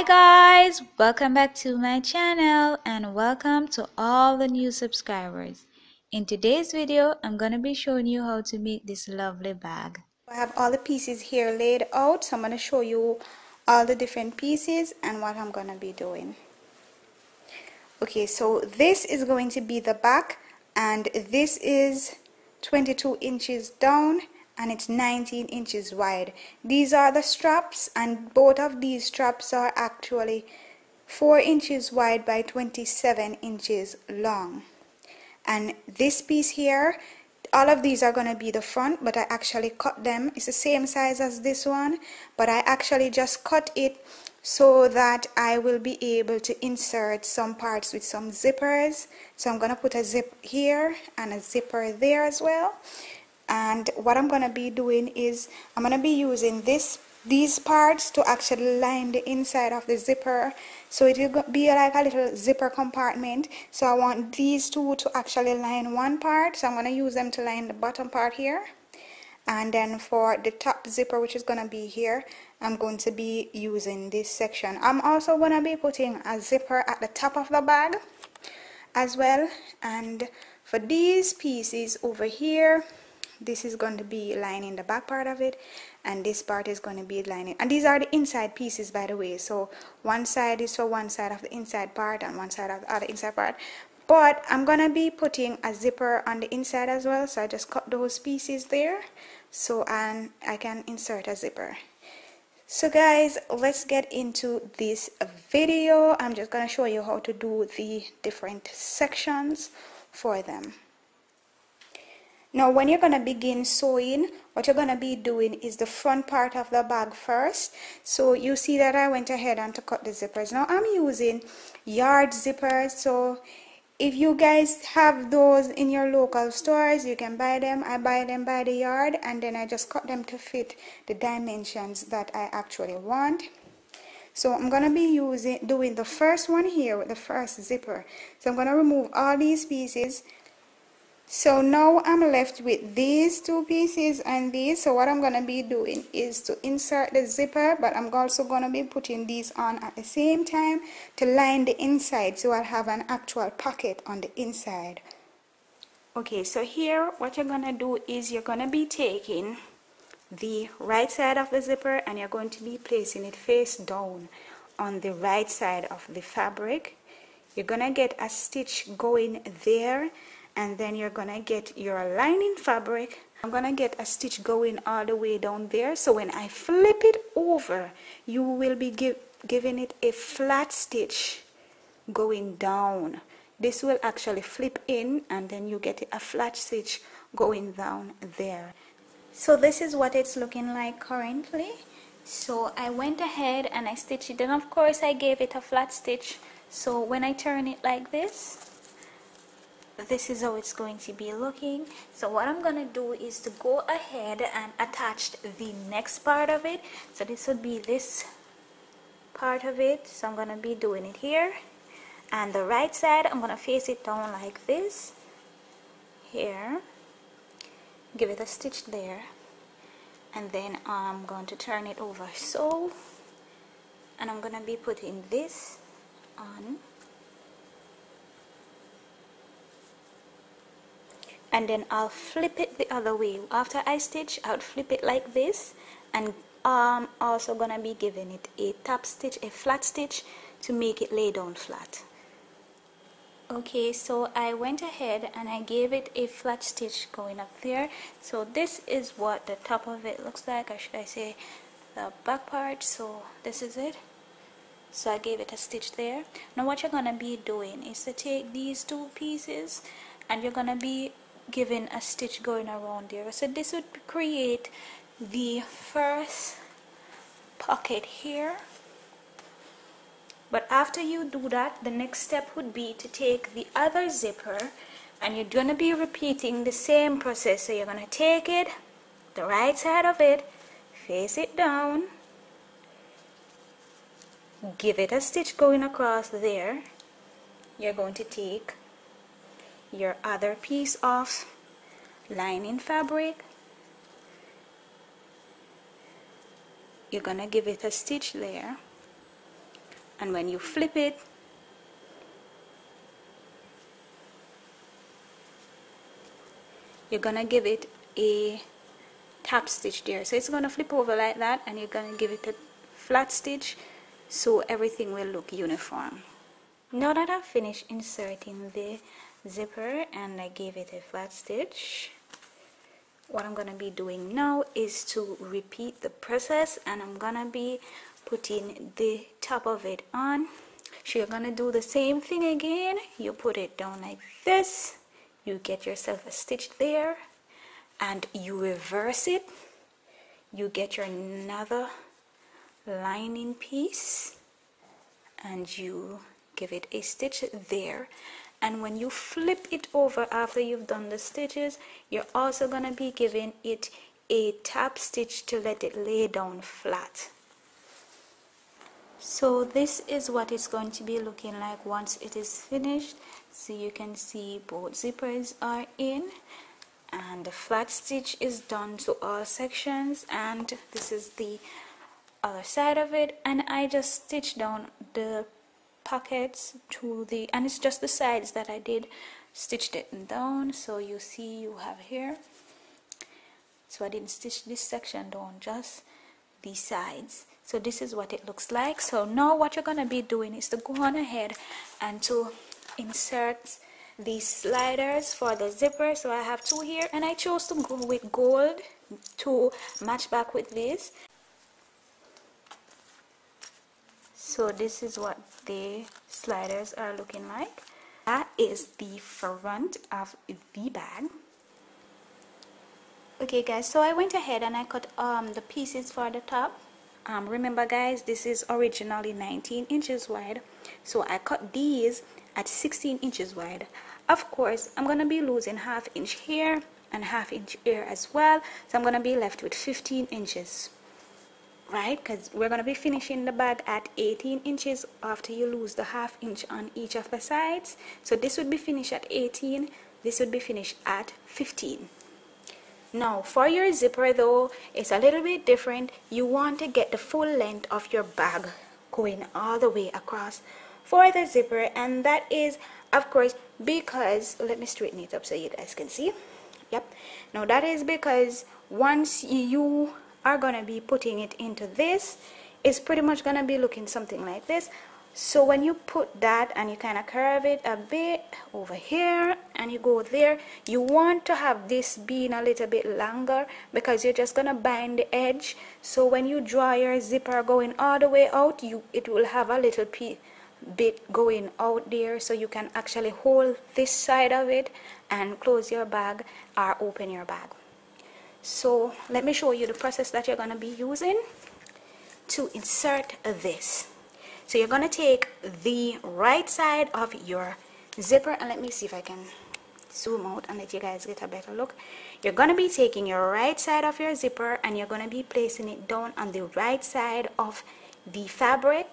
guys, welcome back to my channel and welcome to all the new subscribers. In today's video, I'm going to be showing you how to make this lovely bag. I have all the pieces here laid out, so I'm going to show you all the different pieces and what I'm going to be doing. Okay, so this is going to be the back, and this is 22 inches down and it's 19 inches wide. These are the straps, and both of these straps are actually 4 inches wide by 27 inches long. And this piece here, all of these are going to be the front, but I actually cut them. It's the same size as this one, but I actually just cut it so that I will be able to insert some parts with some zippers. So I'm going to put a zip here and a zipper there as well. And what I'm going to be doing is I'm going to be using these parts to actually line the inside of the zipper, so it will be like a little zipper compartment. So I want these two to actually line one part, so I'm going to use them to line the bottom part here. And then for the top zipper, which is going to be here, I'm going to be using this section. I'm also going to be putting a zipper at the top of the bag as well. And for these pieces over here, this is going to be lining the back part of it, and this part is going to be lining, and these are the inside pieces, by the way. So one side is for one side of the inside part and one side of the other inside part, but I'm going to be putting a zipper on the inside as well, so I just cut those pieces there so I can insert a zipper. So guys, let's get into this video. I'm just going to show you how to do the different sections for them. Now when you're going to begin sewing, what you're going to be doing is the front part of the bag first. So you see that I went ahead and to cut the zippers. Now I'm using yard zippers, so if you guys have those in your local stores, you can buy them. I buy them by the yard, and then I just cut them to fit the dimensions that I actually want. So I'm going to be doing the first one here with the first zipper. So I'm going to remove all these pieces. So now I'm left with these two pieces and these. So what I'm going to be doing is to insert the zipper, but I'm also going to be putting these on at the same time to line the inside, so I'll have an actual pocket on the inside. Okay, so here what you're going to do is you're going to be taking the right side of the zipper and you're going to be placing it face down on the right side of the fabric. You're going to get a stitch going there, and then you're gonna get your lining fabric. I'm gonna get a stitch going all the way down there, so when I flip it over, you will be giving it a flat stitch going down. This will actually flip in, and then you get a flat stitch going down there. So this is what it's looking like currently. So I went ahead and I stitched it, and of course I gave it a flat stitch. So when I turn it like this is how it's going to be looking. So what I'm going to do is to go ahead and attach the next part of it. So this would be this part of it. So I'm going to be doing it here, and the right side I'm going to face it down like this here, give it a stitch there, and then I'm going to turn it over so, and I'm going to be putting this on. And then I'll flip it the other way. After I stitch, I'll flip it like this, and I'm also gonna be giving it a top stitch, a flat stitch, to make it lay down flat. Okay, so I went ahead and I gave it a flat stitch going up there. So this is what the top of it looks like, or should I say the back part. So this is it. So I gave it a stitch there. Now what you're gonna be doing is to take these two pieces and you're gonna be giving a stitch going around there. So this would create the first pocket here, but after you do that, the next step would be to take the other zipper, and you're going to be repeating the same process. So you're going to take it, the right side of it, face it down, give it a stitch going across there. You're going to take your other piece of lining fabric, you're gonna give it a stitch there, and when you flip it, you're gonna give it a tap stitch there. So it's gonna flip over like that, and you're gonna give it a flat stitch so everything will look uniform. Now that I've finished inserting the zipper and I gave it a flat stitch, what I'm gonna be doing now is to repeat the process, and I'm gonna be putting the top of it on. So you're gonna do the same thing again. You put it down like this, you get yourself a stitch there, and you reverse it. You get your another lining piece and you give it a stitch there, and when you flip it over after you've done the stitches, you're also gonna be giving it a tap stitch to let it lay down flat. So this is what it's going to be looking like once it is finished. So you can see both zippers are in and the flat stitch is done to all sections, and this is the other side of it, and I just stitched down the pockets to the, and it's just the sides that I did stitched it down. So you see you have here, so I didn't stitch this section down, just the sides. So this is what it looks like. So now what you're gonna be doing is to go on ahead and to insert these sliders for the zipper. So I have two here, and I chose to go with gold to match back with this. So this is what the sliders are looking like. That is the front of the bag. Okay guys, so I went ahead and I cut the pieces for the top. Remember guys, this is originally 19 inches wide, so I cut these at 16 inches wide. Of course, I'm gonna be losing ½ inch here and ½ inch here as well, so I'm gonna be left with 15 inches, right? Because we're gonna be finishing the bag at 18 inches after you lose the ½ inch on each of the sides. So this would be finished at 18, this would be finished at 15. Now for your zipper though, it's a little bit different. You want to get the full length of your bag going all the way across for the zipper, and that is of course because, let me straighten it up so you guys can see. Yep, now that is because once you are gonna be putting it into this, it's pretty much gonna be looking something like this. So when you put that and you kind of curve it a bit over here and you go there, you want to have this being a little bit longer because you're just gonna bind the edge. So when you draw your zipper going all the way out, it will have a little bit going out there, so you can actually hold this side of it and close your bag or open your bag. So let me show you the process that you're gonna be using to insert this. So you're gonna take the right side of your zipper, and let me see if I can zoom out and let you guys get a better look. You're gonna be taking your right side of your zipper and you're gonna be placing it down on the right side of the fabric.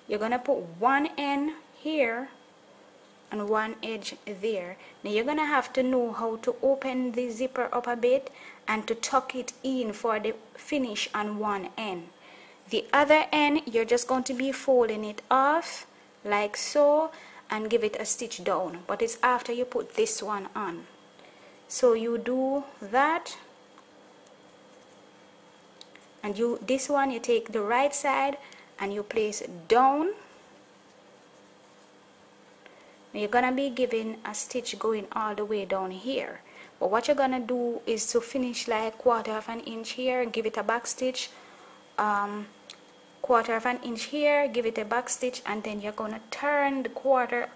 You're gonna put one end here and one edge there. Now you're gonna have to know how to open the zipper up a bit and to tuck it in for the finish on one end. The other end, you're just going to be folding it off like so and give it a stitch down, but it's after you put this one on. So you do that, and this one you take the right side and you place it down. Now you're gonna be giving a stitch going all the way down here, but what you're gonna do is to finish like 1/4 inch here, give it a back stitch, 1/4 inch here, give it a back stitch, and then you're gonna turn the quarter.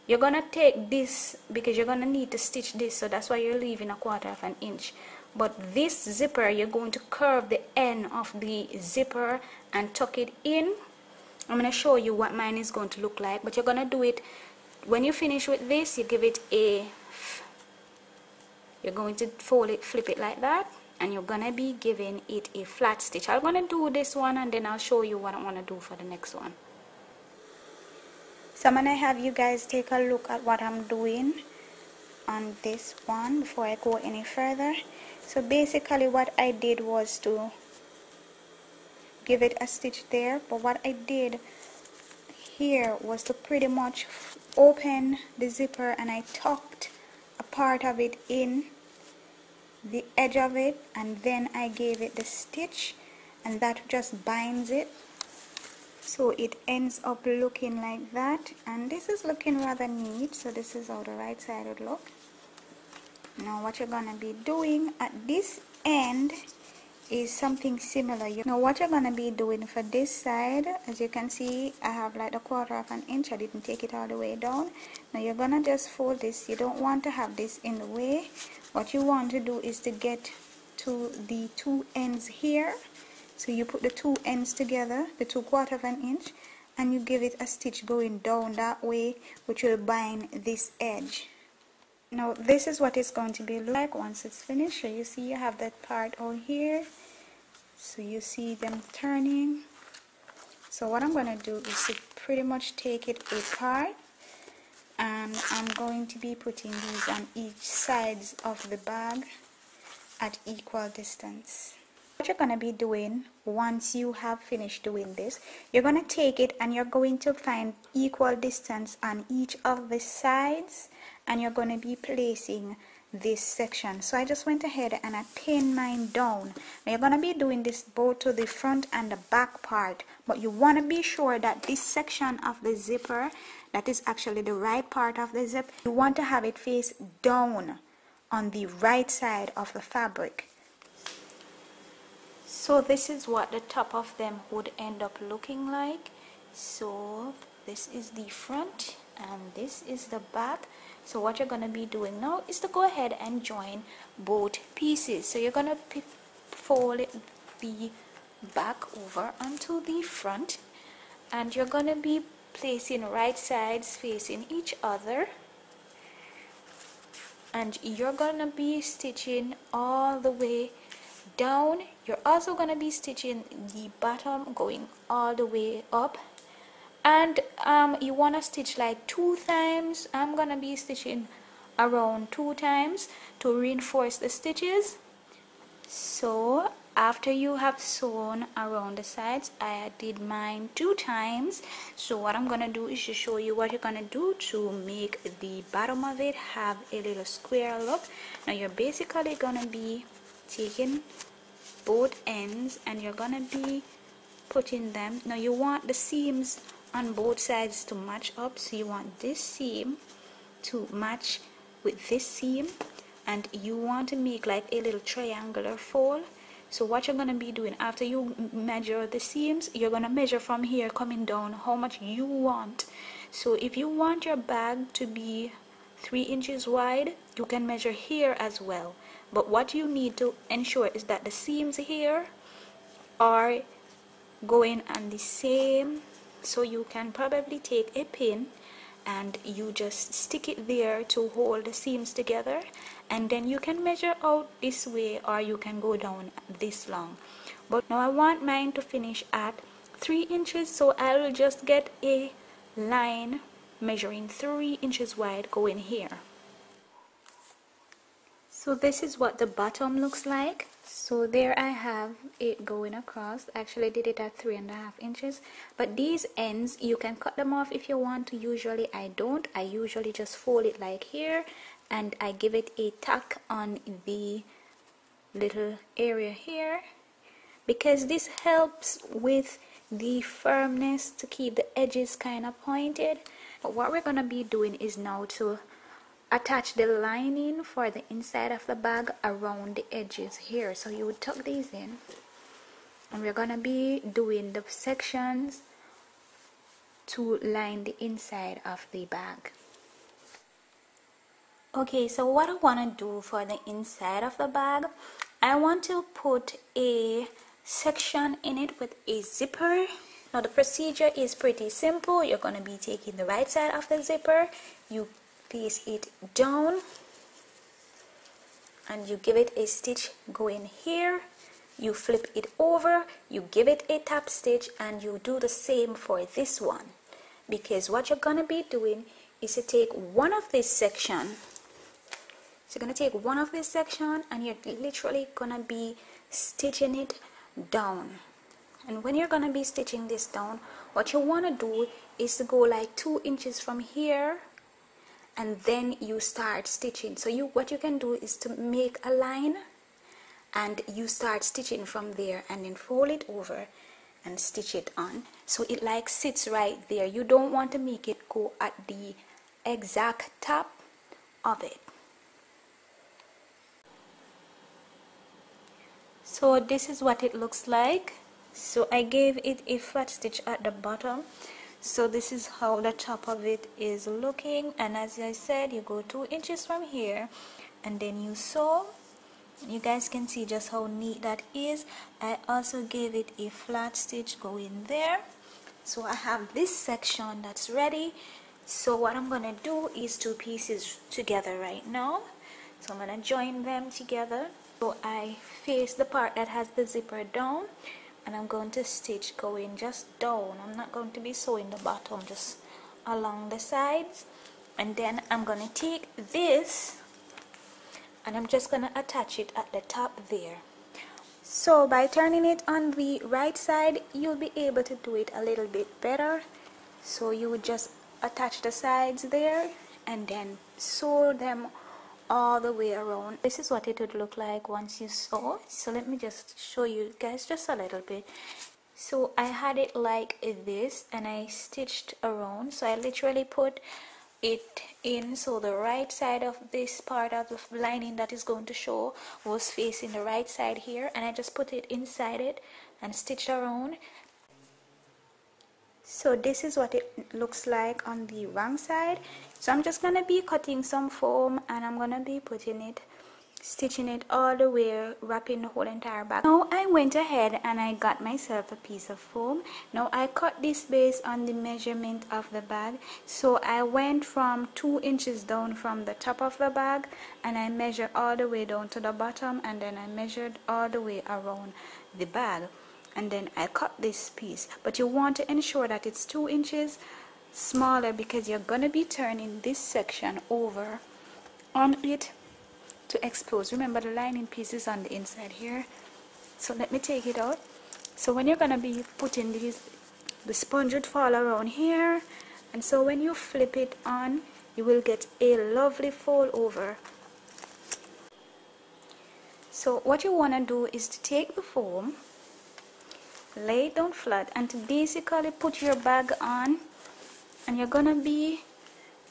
You're gonna take this because you're gonna need to stitch this, so that's why you're leaving a 1/4 inch. But this zipper, you're going to curve the end of the zipper and tuck it in. I'm gonna show you what mine is going to look like, but you're gonna do it when you finish with this. You give it you're going to fold it, flip it like that, and you're gonna be giving it a flat stitch. I'm gonna do this one and then I'll show you what I want to do for the next one. So I'm gonna have you guys take a look at what I'm doing on this one before I go any further. So basically what I did was to give it a stitch there. But what I did here was to pretty much open the zipper, and I tucked a part of it in the edge of it, and then I gave it the stitch, and that just binds it, so it ends up looking like that. And this is looking rather neat. So this is how the right side would look. Now what you're gonna be doing at this end is something similar. Now what you're gonna be doing for this side, as you can see, I have like a 1/4 inch. I didn't take it all the way down. Now you're gonna just fold this. You don't want to have this in the way. What you want to do is to get to the two ends here. So you put the two ends together, the 2/4 inch, and you give it a stitch going down that way, which will bind this edge. Now this is what it's going to be like once it's finished. So you see you have that part over here, so you see them turning. So what I'm going to do is to pretty much take it apart, and I'm going to be putting these on each sides of the bag at equal distance. What you're going to be doing once you have finished doing this, you're going to take it and you're going to find equal distance on each of the sides, and you're going to be placing this section. So I just went ahead and I pinned mine down. Now you're going to be doing this both to the front and the back part, but you want to be sure that this section of the zipper, that is actually the right part of the zip, you want to have it face down on the right side of the fabric. So this is what the top of them would end up looking like. So this is the front and this is the back. So what you're going to be doing now is to go ahead and join both pieces. So you're going to fold the back over onto the front, and you're going to be placing right sides facing each other, and you're going to be stitching all the way down. You're also going to be stitching the bottom going all the way up, and you want to stitch like 2 times. I'm gonna be stitching around 2 times to reinforce the stitches. So after you have sewn around the sides, I did mine 2 times. So what I'm gonna do is to show you what you're gonna do to make the bottom of it have a little square look. Now you're basically gonna be taking both ends and you're gonna be putting them. Now you want the seams on both sides to match up, so you want this seam to match with this seam, and you want to make like a little triangular fold. So what you're going to be doing after you measure the seams, you're going to measure from here coming down how much you want. So if you want your bag to be 3 inches wide, you can measure here as well, but what you need to ensure is that the seams here are going on the same. So you can probably take a pin and you just stick it there to hold the seams together, and then you can measure out this way, or you can go down this long. But now I want mine to finish at 3 inches, so I will just get a line measuring 3 inches wide going here. So this is what the bottom looks like. So there I have it going across. I actually did it at 3.5 inches, but these ends you can cut them off if you want to. Usually I don't. I usually just fold it like here, and I give it a tack on the little area here, because this helps with the firmness to keep the edges kind of pointed. But what we're gonna be doing is now to attach the lining for the inside of the bag around the edges here. So you would tuck these in, and we're gonna be doing the sections to line the inside of the bag. Okay, so what I want to do for the inside of the bag, I want to put a section in it with a zipper. Now the procedure is pretty simple. You're going to be taking the right side of the zipper, you place it down, and you give it a stitch going here. You flip it over, you give it a tap stitch, and you do the same for this one. Because what you're going to be doing is to take one of this section. So you're going to take one of this section and you're literally going to be stitching it down. And when you're gonna be stitching this down, what you want to do is to go like 2 inches from here, and then you start stitching. So what you can do is to make a line and you start stitching from there, and then fold it over and stitch it on so it like sits right there. You don't want to make it go at the exact top of it. So this is what it looks like. So I gave it a flat stitch at the bottom, so this is how the top of it is looking. And as I said, you go 2 inches from here and then you sew. You guys can see just how neat that is. I also gave it a flat stitch going there. So I have this section that's ready. So what I'm gonna do is 2 pieces together right now. So I'm gonna join them together. So I face the part that has the zipper down, and I'm going to stitch going just down. I'm not going to be sewing the bottom, just along the sides. And then I'm gonna take this and I'm just gonna attach it at the top there. So by turning it on the right side, you'll be able to do it a little bit better. So you would just attach the sides there and then sew them all the way around. This is what it would look like once you sew. So let me just show you guys just a little bit. So I had it like this and I stitched around. So I literally put it in, so the right side of this part of the lining that is going to show was facing the right side here, and I just put it inside it and stitched around. So this is what it looks like on the wrong side. So I'm just gonna be cutting some foam and I'm gonna be putting it, stitching it all the way, wrapping the whole entire bag. Now I went ahead and I got myself a piece of foam. Now I cut this based on the measurement of the bag. So I went from 2 inches down from the top of the bag and I measured all the way down to the bottom, and then I measured all the way around the bag, and then I cut this piece. But you want to ensure that it's 2 inches smaller because you're gonna be turning this section over on it to expose. Remember, the lining piece is on the inside here. So let me take it out. So when you're gonna be putting these, the sponge would fall around here, and so when you flip it on, you will get a lovely fold over. So what you want to do is to take the foam, lay it down flat, and to basically put your bag on, and you're gonna be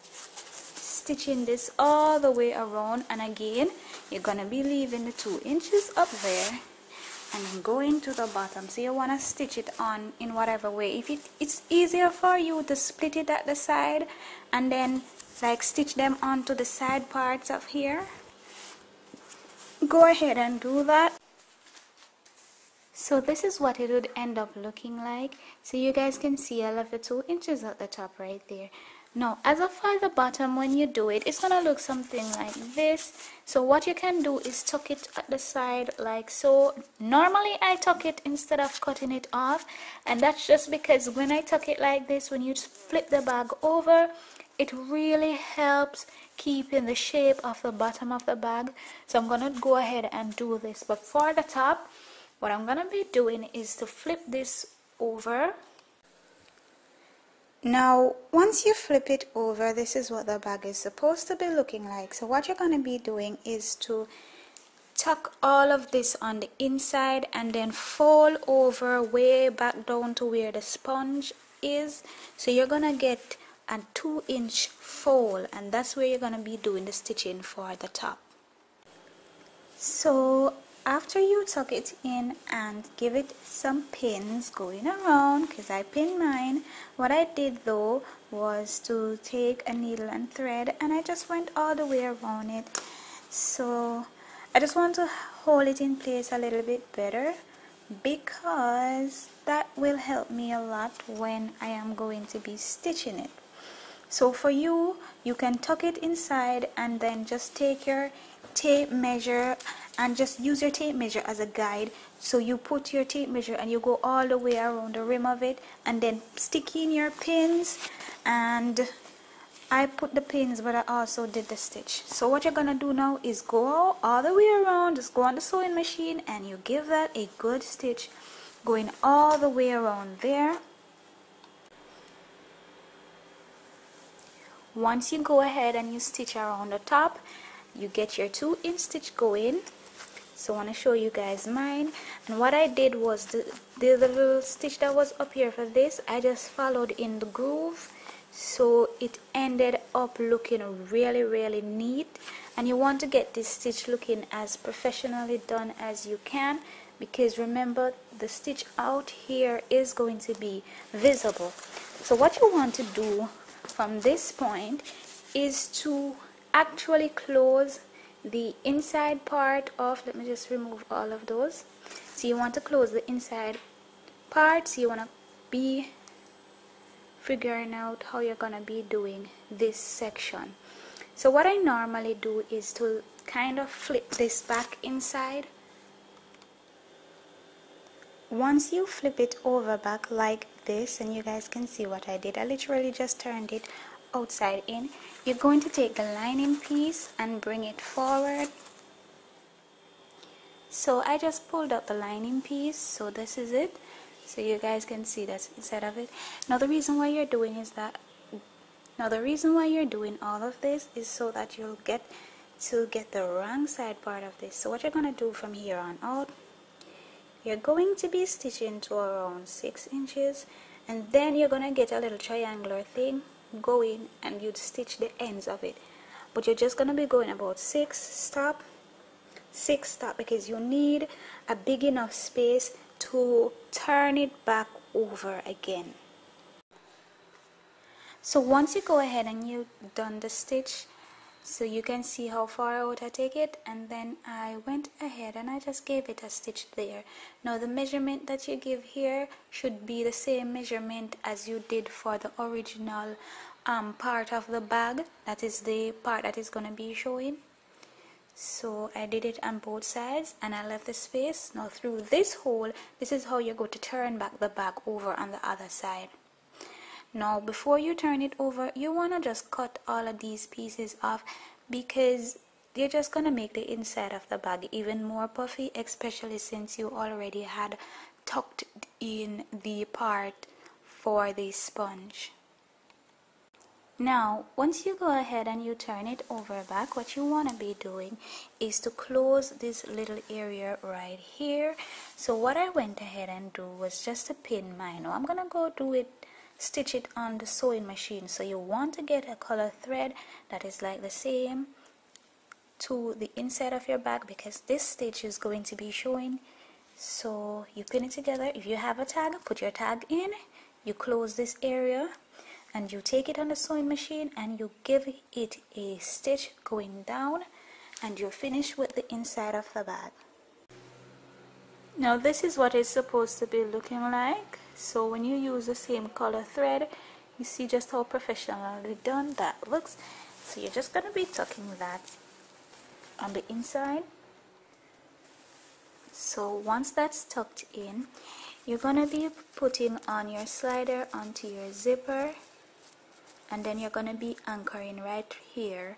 stitching this all the way around. And again, you're gonna be leaving the 2 inches up there and then going to the bottom. So you want to stitch it on in whatever way. If it's easier for you to split it at the side and then like stitch them onto the side parts of here, go ahead and do that. So this is what it would end up looking like. So you guys can see I left the 2 inches at the top right there. Now as for the bottom, when you do it, it's gonna look something like this. So what you can do is tuck it at the side like so. Normally I tuck it instead of cutting it off, and that's just because when I tuck it like this, when you flip the bag over, it really helps keeping the shape of the bottom of the bag. So I'm gonna go ahead and do this. But for the top, what I'm gonna be doing is to flip this over. Now once you flip it over, this is what the bag is supposed to be looking like. So what you're going to be doing is to tuck all of this on the inside and then fold over way back down to where the sponge is. So you're going to get a 2-inch fold, and that's where you're going to be doing the stitching for the top. So after you tuck it in and give it some pins going around, because I pinned mine, what I did though was to take a needle and thread and I just went all the way around it. So I just want to hold it in place a little bit better, because that will help me a lot when I am going to be stitching it. So for you, you can tuck it inside and then just take your tape measure and just use your tape measure as a guide. So you put your tape measure and you go all the way around the rim of it and then stick in your pins. And I put the pins, but I also did the stitch. So what you're gonna do now is go all the way around, just go on the sewing machine and you give that a good stitch going all the way around there. Once you go ahead and you stitch around the top, you get your 2-inch stitch going. So I want to show you guys mine, and what I did was the little stitch that was up here for this, I just followed in the groove, so it ended up looking really neat. And you want to get this stitch looking as professionally done as you can, because remember, the stitch out here is going to be visible. So what you want to do from this point is to actually close the inside part of, let me just remove all of those. So you want to close the inside part, so you want to be figuring out how you're gonna be doing this section. So what I normally do is to kind of flip this back inside. Once you flip it over back like this, and you guys can see what I did, I literally just turned it outside in. You're going to take the lining piece and bring it forward. So I just pulled up the lining piece, so this is it, so you guys can see that's inside of it. Now the reason why you're doing all of this is so that you'll get the wrong side part of this. So what you're gonna do from here on out, you're going to be stitching to around 6 inches, and then you're gonna get a little triangular thing going, and you'd stitch the ends of it, but you're just gonna be going about 6 stop, because you need a big enough space to turn it back over again. So once you go ahead and you've done the stitch, so you can see how far out I take it, and then I went ahead and I just gave it a stitch there. Now the measurement that you give here should be the same measurement as you did for the original part of the bag, that is the part that is going to be showing. So I did it on both sides and I left the space. Now through this hole, this is how you're going to turn back the bag over on the other side. Now before you turn it over, you want to just cut all of these pieces off, because they're just going to make the inside of the bag even more puffy, especially since you already had tucked in the part for the sponge. Now once you go ahead and you turn it over back, what you want to be doing is to close this little area right here. So what I went ahead and do was just to pin mine. Now I'm going to go do it, stitch it on the sewing machine. So you want to get a color thread that is like the same to the inside of your bag, because this stitch is going to be showing. So you pin it together. If you have a tag, put your tag in, you close this area, and you take it on the sewing machine and you give it a stitch going down, and you're finished with the inside of the bag. Now this is what it's supposed to be looking like. So when you use the same color thread, you see just how professionally done that looks. So you're just going to be tucking that on the inside. So once that's tucked in, you're going to be putting on your slider onto your zipper, and then you're going to be anchoring right here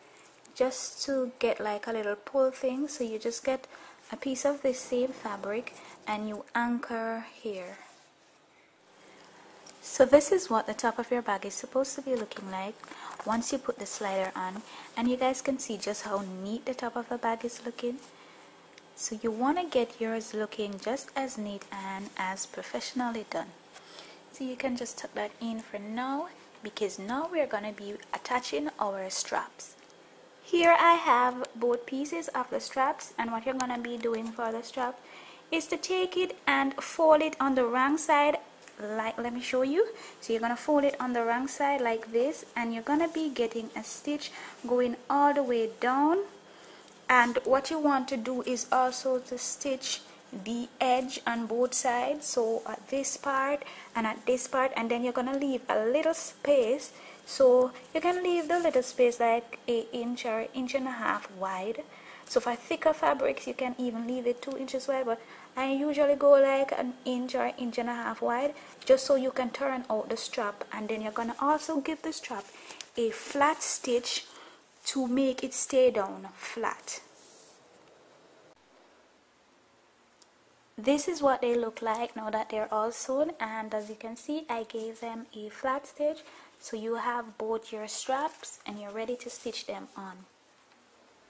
just to get like a little pull thing. So you just get a piece of this same fabric and you anchor here. So this is what the top of your bag is supposed to be looking like once you put the slider on, and you guys can see just how neat the top of the bag is looking. So you want to get yours looking just as neat and as professionally done. So you can just tuck that in for now, because now we're going to be attaching our straps. Here I have both pieces of the straps, and what you're going to be doing for the strap is to take it and fold it on the wrong side. Like, let me show you. So you're going to fold it on the wrong side like this, and you're going to be getting a stitch going all the way down. And what you want to do is also to stitch the edge on both sides, so at this part and at this part, and then you're going to leave a little space. So you can leave the little space like an inch or 1.5 inches wide. So for thicker fabrics you can even leave it 2 inches wide, but I usually go like an inch or 1.5 inches wide, just so you can turn out the strap. And then you're going to also give the strap a flat stitch to make it stay down flat. this is what they look like now that they're all sewn, and as you can see, I gave them a flat stitch, so you have both your straps and you're ready to stitch them on.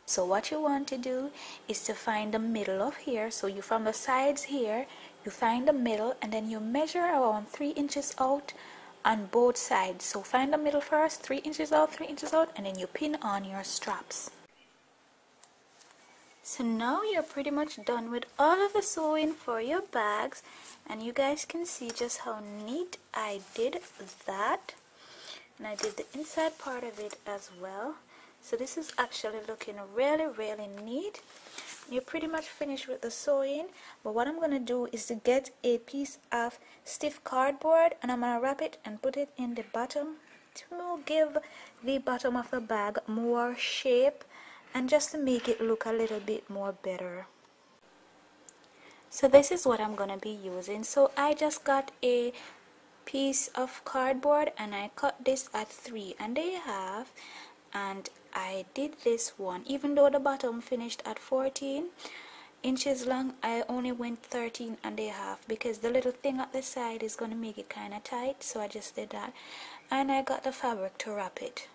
So what you want to do is to find the middle of here. So you, from the sides here, you find the middle, and then you measure around 3 inches out on both sides. So find the middle first, 3 inches out, 3 inches out, and then you pin on your straps. So now you're pretty much done with all of the sewing for your bags, and you guys can see just how neat I did that, and I did the inside part of it as well. So this is actually looking really neat. You're pretty much finished with the sewing, but what I'm going to do is to get a piece of stiff cardboard, and I'm going to wrap it and put it in the bottom to give the bottom of the bag more shape and just to make it look a little bit more better. So this is what I'm going to be using. So I just got a piece of cardboard and I cut this at 3 1/2, and I did this one. Even though the bottom finished at 14 inches long, I only went 13 1/2 because the little thing at the side is going to make it kind of tight, so I just did that, and I got the fabric to wrap it.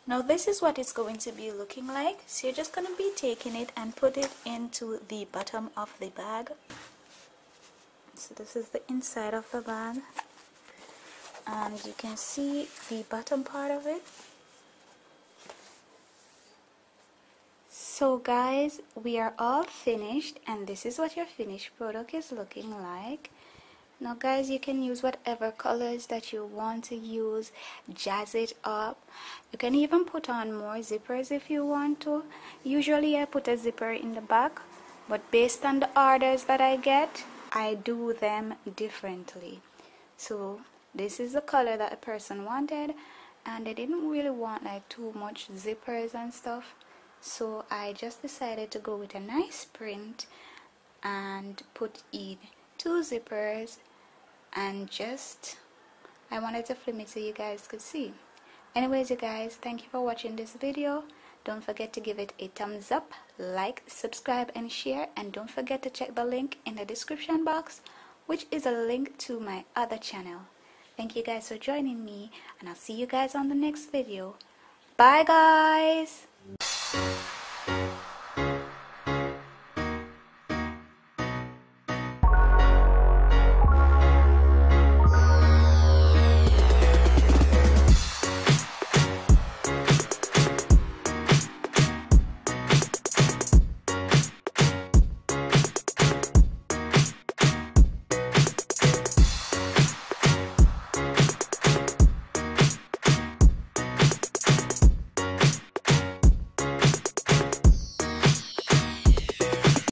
Now this is what it's going to be looking like. So you're just going to be taking it and put it into the bottom of the bag. So this is the inside of the bag, and you can see the bottom part of it. So guys, we are all finished, and this is what your finished product is looking like. Now guys, you can use whatever colors that you want to use, jazz it up. You can even put on more zippers if you want to. Usually I put a zipper in the back, but based on the orders that I get, I do them differently. So this is the color that a person wanted, and they didn't really want like too much zippers and stuff. So I just decided to go with a nice print and put in 2 zippers, and just I wanted to film it so you guys could see. Anyways, you guys, thank you for watching this video. Don't forget to give it a thumbs up, like, subscribe and share, and don't forget to check the link in the description box, which is a link to my other channel. Thank you guys for joining me, and I'll see you guys on the next video. Bye guys.